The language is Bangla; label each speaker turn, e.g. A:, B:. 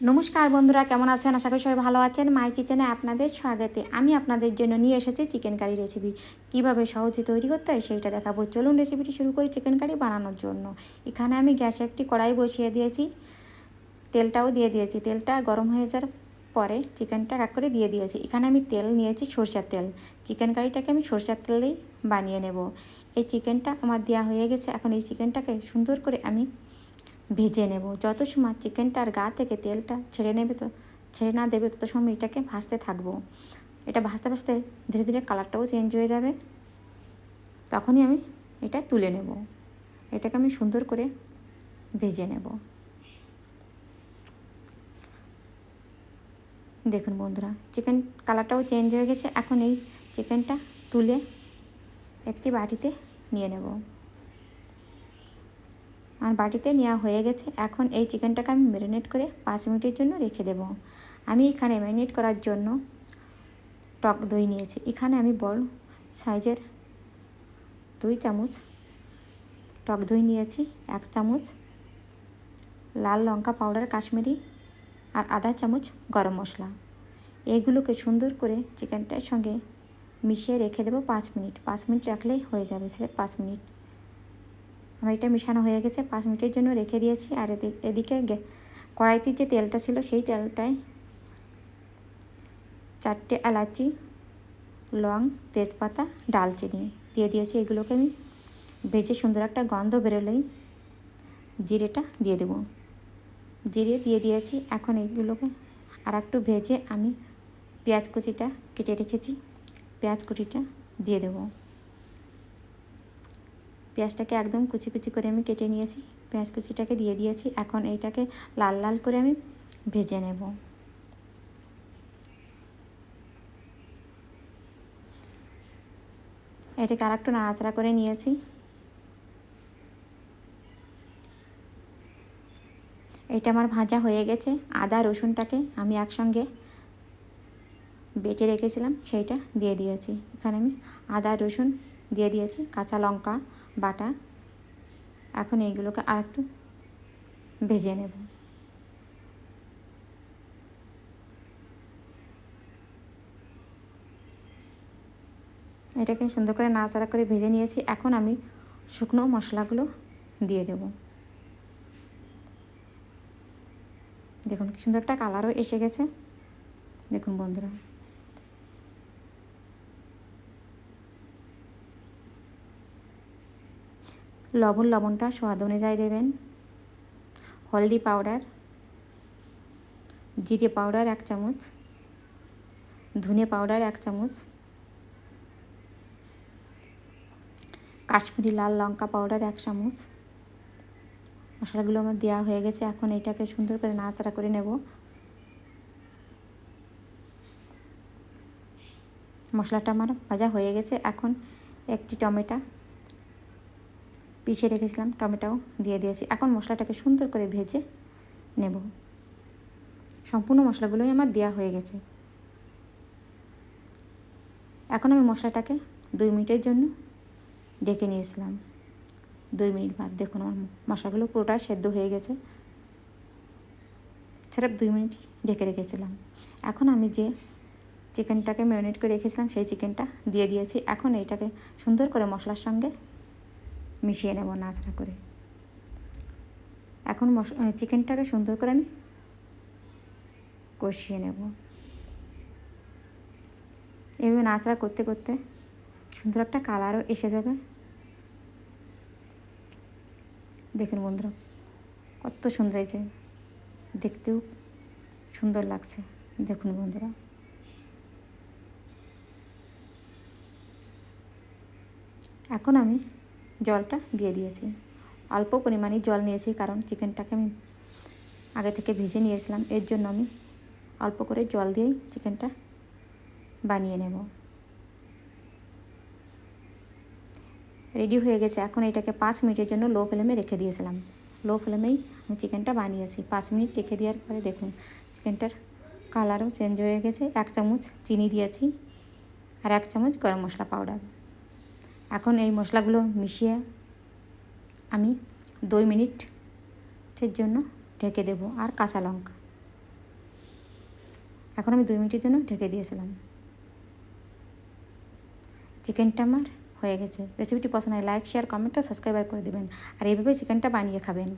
A: নমস্কার বন্ধুরা, কেমন আছেন? আশা করি সবাই ভালো আছেন। মাই কিচেনে আপনাদের স্বাগতে। আমি আপনাদের জন্য নিয়ে এসেছি চিকেন কারি রেসিপি। কিভাবে সহজে তৈরি করতে হয় সেইটা দেখাবো। চলুন রেসিপিটি শুরু করি চিকেন কারি বানানোর জন্য। এখানে আমি গ্যাসে একটি কড়াই বসিয়ে দিয়েছি, তেলটাও দিয়ে দিয়েছি। তেলটা গরম হয়ে যাওয়ার পরে চিকেনটা এক করে দিয়ে দিয়েছি। এখানে আমি তেল নিয়েছি সরষের তেল। চিকেন কারিটাকে আমি সরষের তেলেই বানিয়ে নেব। এই চিকেনটা আমার দেওয়া হয়ে গেছে। এখন এই চিকেনটাকে সুন্দর করে আমি ভেজে নেব। যত সময় চিকেনটার গা থেকে তেলটা ছেড়ে না দেবে তত সময় এটাকে ভাজতে থাকবো। এটা ভাজতে ভাজতে ধীরে ধীরে কালারটাও চেঞ্জ হয়ে যাবে, তখনই আমি এটা তুলে নেব। এটাকে আমি সুন্দর করে ভেজে নেব। দেখুন বন্ধুরা, চিকেন কালারটাও চেঞ্জ হয়ে গেছে। এখন এই চিকেনটা তুলে একটি বাটিতে নিয়ে নেব। আর বাটিতে নেওয়া হয়ে গেছে। এখন এই চিকেনটাকে আমি ম্যারিনেট করে 5 মিনিটের জন্য রেখে দেব। আমি এখানে ম্যারিনেট করার জন্য টক দই নিয়েছি। এখানে আমি বড় সাইজের 2 চামচ টক দই নিয়েছি, 1 চামচ লাল লঙ্কা পাউডার কাশ্মীরি, আর আধা চামচ গরম মশলা। এগুলোকে সুন্দর করে চিকেনটার সঙ্গে মিশিয়ে রেখে দেবো 5 মিনিট। 5 মিনিট রাখলেই হয়ে যাবে, স্রেফ 5 মিনিট। আমার এটা মিশানো হয়ে গেছে, 5 মিনিটের জন্য রেখে দিয়েছি। আর এদিকে কড়াইতে যে তেলটা ছিল সেই তেলটায় 4টে এলাচি, লং, তেজপাতা, ডালচিনি দিয়ে দিয়েছি। এগুলোকে আমি ভেজে সুন্দর একটা গন্ধ বেরোলেই জিরেটা দিয়ে দেবো। জিরে দিয়ে দিয়েছি। এখন এইগুলোকে আর একটু ভেজে আমি পেঁয়াজ কুচিটা কেটে রেখেছি, পেঁয়াজ কুচিটা দিয়ে দেবো। পেঁয়াজটাকে একদম কুচি কুচি করে আমি কেটে নিয়েছি, পেঁয়াজ কুচিটাকে দিয়ে দিয়েছি। এখন এইটাকে লাল লাল করে আমি ভেজে নেব। এটাকে আর একটু নাড়াচাড়া করে নিয়েছি। এটা আমার ভাজা হয়ে গেছে। আদা রসুনটাকে আমি একসঙ্গে বেটে রেখেছিলাম, সেইটা দিয়ে দিয়েছি। এখানে আমি আদা রসুন দিয়ে দিয়েছি, কাঁচা লঙ্কা বাটা। এখন এইগুলোকে আর একটু ভেজে নেব। এটাকে সুন্দর করে নাড়াচাড়া করে ভেজে নিয়েছি। এখন আমি শুকনো মশলাগুলো দিয়ে দেব। দেখুন কি সুন্দর একটা কালারও এসে গেছে। দেখুন বন্ধুরা, লবণটা স্বাদ অনুযায়ী দেবেন। হলদি পাউডার, জিরে পাউডার 1 চামচ, ধনে পাউডার 1 চামচ, কাশ্মীরি লাল লঙ্কা পাউডার 1 চামচ। মশলাগুলো আমার দেওয়া হয়ে গেছে। এখন এটাকে সুন্দর করে নাড়াচাড়া করে নেব। মশলাটা আমার ভাজা হয়ে গেছে। এখন একটি টমেটো পিষে রেখেছিলাম, টমেটোও দিয়ে দিয়েছি। এখন মশলাটাকে সুন্দর করে ভেজে নেব। সম্পূর্ণ মশলাগুলোই আমার দেওয়া হয়ে গেছে। এখন আমি মশলাটাকে 2 মিনিটের জন্য ঢেকে নিয়েছিলাম। 2 মিনিট বাদ দেখুন আমার মশলাগুলো পুরোটা সেদ্ধ হয়ে গেছে। সির্ফ 2 মিনিট ঢেকে রেখেছিলাম। এখন আমি যে চিকেনটাকে ম্যারিনেট করে রেখেছিলাম সেই চিকেনটা দিয়ে দিয়েছি। এখন এইটাকে সুন্দর করে মশলার সঙ্গে মিশিয়ে নেব নাড়াচাড়া করে। এখন চিকেনটাকে সুন্দর করে আমি কষিয়ে নেব। এভাবে নাড়াচাড়া করতে করতে সুন্দর একটা কালারও এসে যাবে। দেখুন বন্ধুরা, কত সুন্দর হয়েছে, দেখতেও সুন্দর লাগছে। দেখুন বন্ধুরা, এখন আমি জলটা দিয়ে দিয়েছি। অল্প পরিমাণে জল নিয়েছি, কারণ চিকেনটাকে আমি আগে থেকে ভেজে নিয়েছিলাম। এর জন্য আমি অল্প করে জল দিয়েই চিকেনটা বানিয়ে নেব। রেডি হয়ে গেছে। এখন এটাকে 5 মিনিটের জন্য লো ফ্লেমে রেখে দিয়েছিলাম। লো ফ্লেমেই আমি চিকেনটা বানিয়েছি। 5 মিনিট রেখে দেওয়ার পরে দেখুন চিকেনটার কালারও চেঞ্জ হয়ে গেছে। 1 চামচ চিনি দিয়েছি আর 1 চামচ গরম মশলা পাউডার। এখন এই মশলাগুলো মিশিয়ে আমি 2 মিনিটের জন্য ঢেকে দেব। আর কাঁচা লঙ্কা এখন আমি 2 মিনিটের জন্য ঢেকে দিয়েছিলাম। চিকেনটা আমার হয়ে গেছে। রেসিপিটি পছন্দ হয় লাইক, শেয়ার, কমেন্ট ও সাবস্ক্রাইব করে দেবেন। আর এইভাবে চিকেনটা বানিয়ে খাবেন।